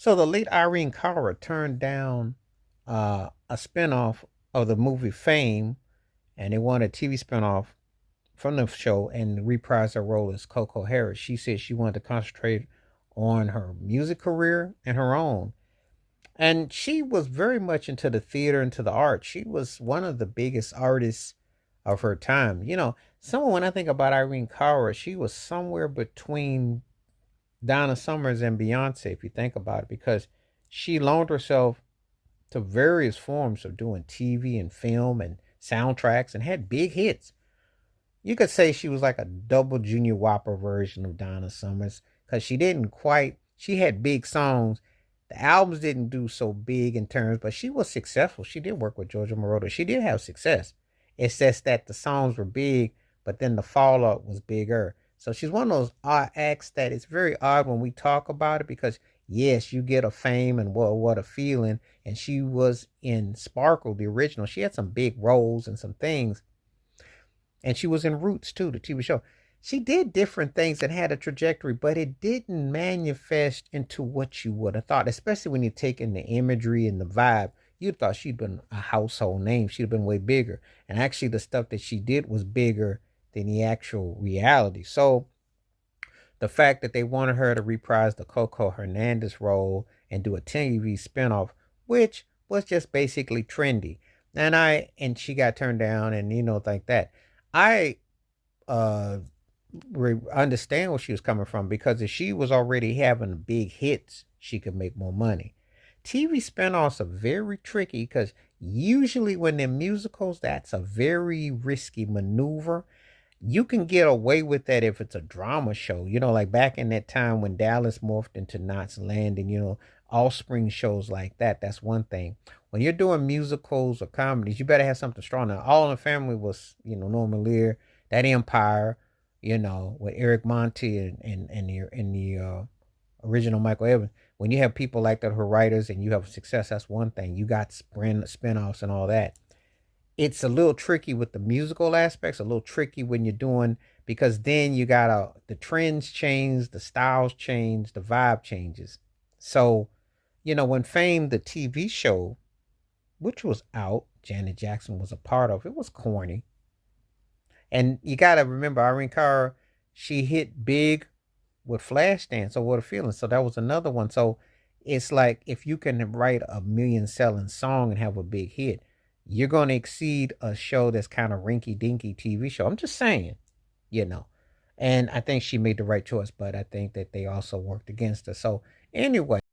So the late Irene Cara turned down a spinoff of the movie Fame, and they wanted a TV spinoff from the show and reprise her role as Coco Harris. She said she wanted to concentrate on her music career and her own. And she was very much into the theater and to the art. She was one of the biggest artists of her time. Someone when I think about Irene Cara, she was somewhere between Donna Summers and Beyonce, if you think about it, because she loaned herself to various forms of doing TV and film and soundtracks and had big hits. You could say she was like a double Junior Whopper version of Donna Summers because she had big songs. The albums didn't do so big in terms, but she was successful. She did work with Georgia Moroder. She did have success. It's just that the songs were big, but then the fallout was bigger. So she's one of those odd acts that it's very odd when we talk about it because yes, you get a fame and what a feeling. And she was in Sparkle, the original. She had some big roles and some things, and she was in Roots too, the TV show. She did different things and had a trajectory, but it didn't manifest into what you would have thought, especially when you take in the imagery and the vibe. You'd thought she'd been a household name. She'd have been way bigger. And actually, the stuff that she did was bigger than the actual reality. So the fact that they wanted her to reprise the Coco Hernandez role and do a TV spinoff, which was just basically trendy. And she got turned down and like that. I uh understand where she was coming from because if she was already having big hits, she could make more money. TV spinoffs are very tricky because usually when they're musicals, that's a very risky maneuver. You can get away with that if it's a drama show, like back in that time when Dallas morphed into Knots Landing, Offspring shows like that. That's one thing. When you're doing musicals or comedies, you better have something strong. Now, All in the Family was, Norman Lear, that Empire, with Eric Monty and the original Michael Evans. When you have people like that who are writers and you have success, that's one thing. You got spin-offs and all that. It's a little tricky with the musical aspects, a little tricky when you're doing because then you gotta the trends change, the styles change, the vibe changes. So, when Fame, the TV show, which was out, Janet Jackson was a part of, it was corny. And you gotta remember Irene Cara, she hit big with Flashdance or What a Feeling. So that was another one. So it's like if you can write a million selling song and have a big hit, you're gonna exceed a show that's kind of rinky dinky TV show. I'm just saying, you know. And I think she made the right choice, but I think that they also worked against her. So anyway.